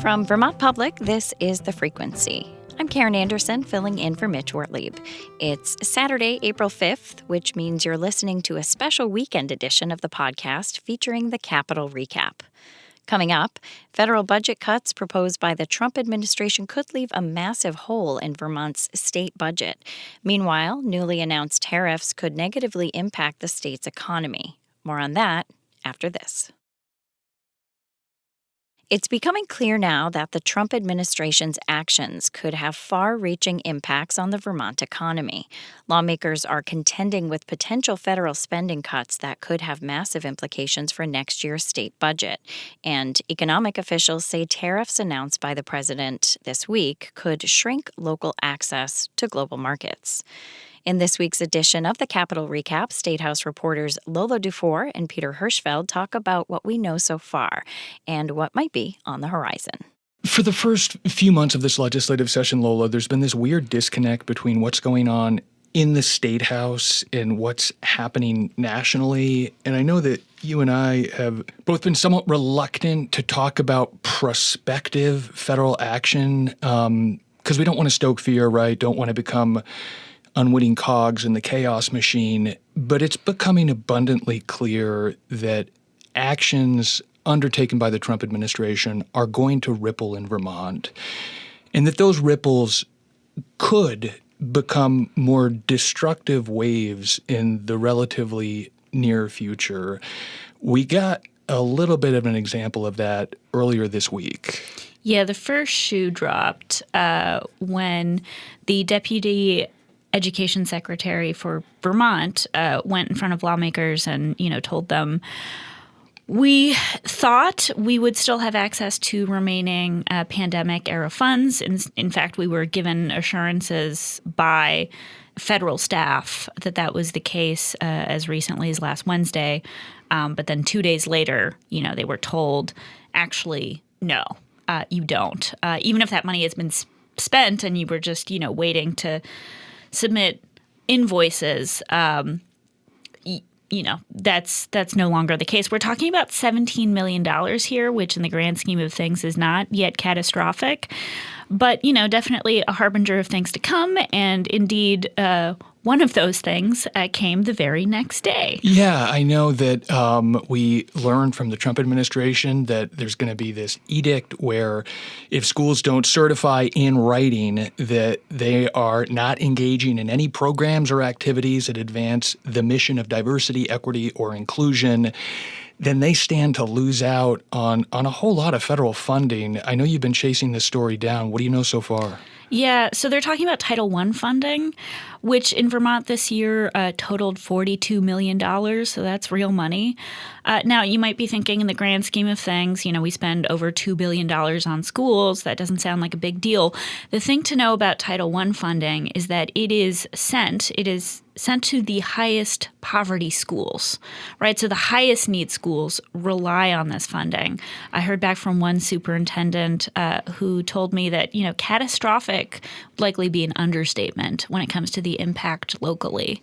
From Vermont Public, this is The Frequency. I'm Karen Anderson, filling in for Mitch Wortlieb. It's Saturday, April 5th, which means you're listening to a special weekend edition of the podcast featuring the Capitol Recap. Coming up, federal budget cuts proposed by the Trump administration could leave a massive hole in Vermont's state budget. Meanwhile, newly announced tariffs could negatively impact the state's economy. More on that after this. It's becoming clear now that the Trump administration's actions could have far-reaching impacts on the Vermont economy. Lawmakers are contending with potential federal spending cuts that could have massive implications for next year's state budget. And economic officials say tariffs announced by the president this week could shrink local access to global markets. In this week's edition of the Capitol Recap, State House reporters Lola Dufour and Peter Hirschfeld talk about what we know so far and what might be on the horizon. For the first few months of this legislative session, Lola, there's been this weird disconnect between what's going on in the State House and what's happening nationally. And I know that you and I have both been somewhat reluctant to talk about prospective federal action because we don't want to stoke fear, right? Don't want to become unwitting cogs in the chaos machine, but it's becoming abundantly clear that actions undertaken by the Trump administration are going to ripple in Vermont, and that those ripples could become more destructive waves in the relatively near future. We got a little bit of an example of that earlier this week. Yeah, the first shoe dropped when the deputy Education Secretary for Vermont went in front of lawmakers and, told them, we thought we would still have access to remaining pandemic-era funds. In fact, we were given assurances by federal staff that that was the case as recently as last Wednesday. But then 2 days later, they were told, actually, no, you don't. Even if that money has been spent and you were just, waiting to submit invoices, that's no longer the case. We're talking about $17 million here, which in the grand scheme of things is not yet catastrophic, but, definitely a harbinger of things to come. And indeed, one of those things came the very next day. Yeah, I know that we learned from the Trump administration that there's going to be this edict where if schools don't certify in writing that they are not engaging in any programs or activities that advance the mission of diversity, equity, or inclusion, then they stand to lose out on a whole lot of federal funding. I know you've been chasing this story down. What do you know so far? Yeah, so they're talking about Title I funding, which in Vermont this year totaled $42 million, so that's real money. Now, you might be thinking in the grand scheme of things, we spend over $2 billion on schools. That doesn't sound like a big deal. The thing to know about Title I funding is that it is sent to the highest poverty schools, right? So the highest need schools rely on this funding. I heard back from one superintendent who told me that, catastrophic would likely be an understatement when it comes to the impact locally.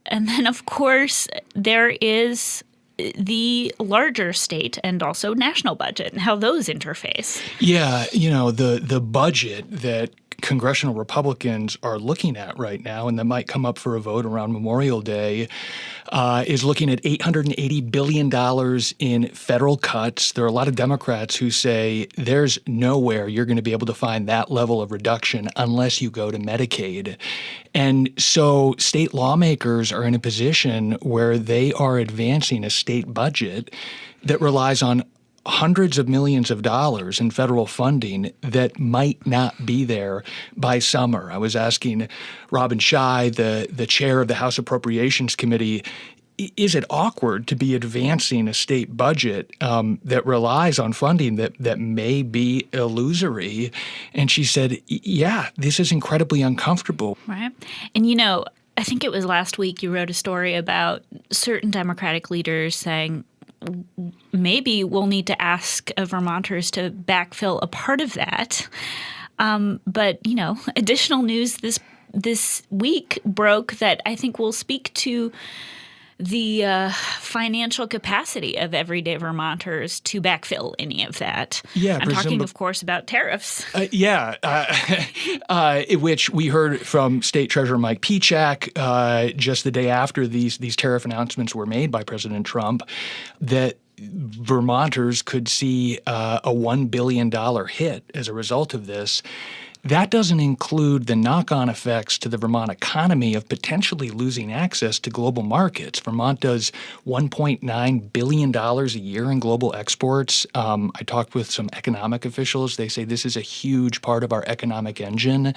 And then, of course, there is the larger state and also national budget and how those interface. Yeah, the budget that congressional Republicans are looking at right now, and that might come up for a vote around Memorial Day, is looking at $880 billion in federal cuts. There are a lot of Democrats who say there's nowhere you're going to be able to find that level of reduction unless you go to Medicaid. And so state lawmakers are in a position where they are advancing a state budget that relies on hundreds of millions of dollars in federal funding that might not be there by summer. I was asking Robin Scheid, the chair of the House Appropriations Committee, is it awkward to be advancing a state budget that relies on funding that may be illusory? And she said, yeah, this is incredibly uncomfortable. Right. And, I think it was last week you wrote a story about certain Democratic leaders saying, maybe we'll need to ask Vermonters to backfill a part of that. But, additional news this week broke that I think will speak to the financial capacity of everyday Vermonters to backfill any of that. Yeah, I'm talking, of course, about tariffs. Which we heard from State Treasurer Mike Pichak just the day after these tariff announcements were made by President Trump, that Vermonters could see a $1 billion hit as a result of this. That doesn't include the knock-on effects to the Vermont economy of potentially losing access to global markets. Vermont does $1.9 billion a year in global exports. I talked with some economic officials. They say this is a huge part of our economic engine.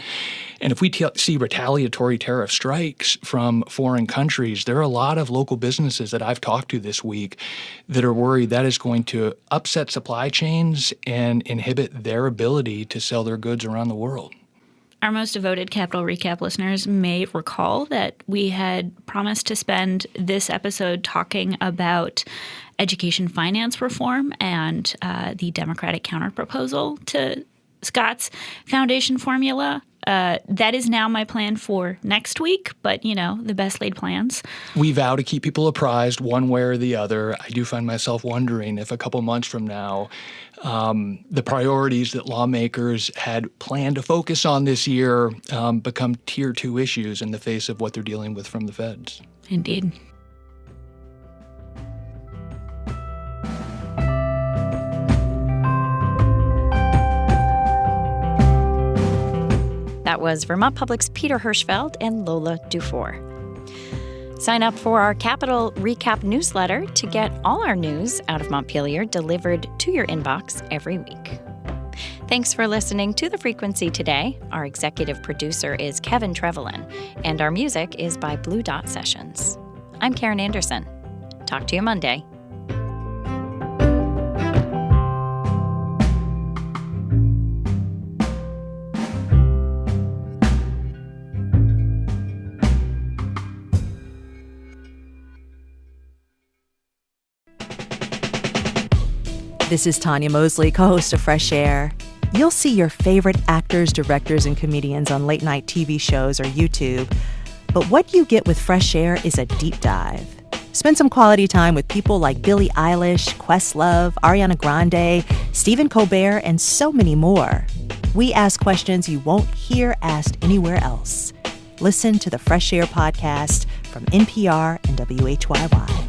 And if we see retaliatory tariff strikes from foreign countries, there are a lot of local businesses that I've talked to this week that are worried that is going to upset supply chains and inhibit their ability to sell their goods around the world. Our most devoted Capital Recap listeners may recall that we had promised to spend this episode talking about education finance reform and the Democratic counterproposal to Scott's foundation formula. That is now my plan for next week, but, the best laid plans. We vow to keep people apprised one way or the other. I do find myself wondering if a couple months from now, the priorities that lawmakers had planned to focus on this year become Tier 2 issues in the face of what they're dealing with from the feds. Indeed. That was Vermont Public's Peter Hirschfeld and Lola Dufour. Sign up for our Capital Recap newsletter to get all our news out of Montpelier delivered to your inbox every week. Thanks for listening to The Frequency today. Our executive producer is Kevin Trevelyan, and our music is by Blue Dot Sessions. I'm Karen Anderson. Talk to you Monday. This is Tanya Mosley, co-host of Fresh Air. You'll see your favorite actors, directors, and comedians on late-night TV shows or YouTube. But what you get with Fresh Air is a deep dive. Spend some quality time with people like Billie Eilish, Questlove, Ariana Grande, Stephen Colbert, and so many more. We ask questions you won't hear asked anywhere else. Listen to the Fresh Air podcast from NPR and WHYY.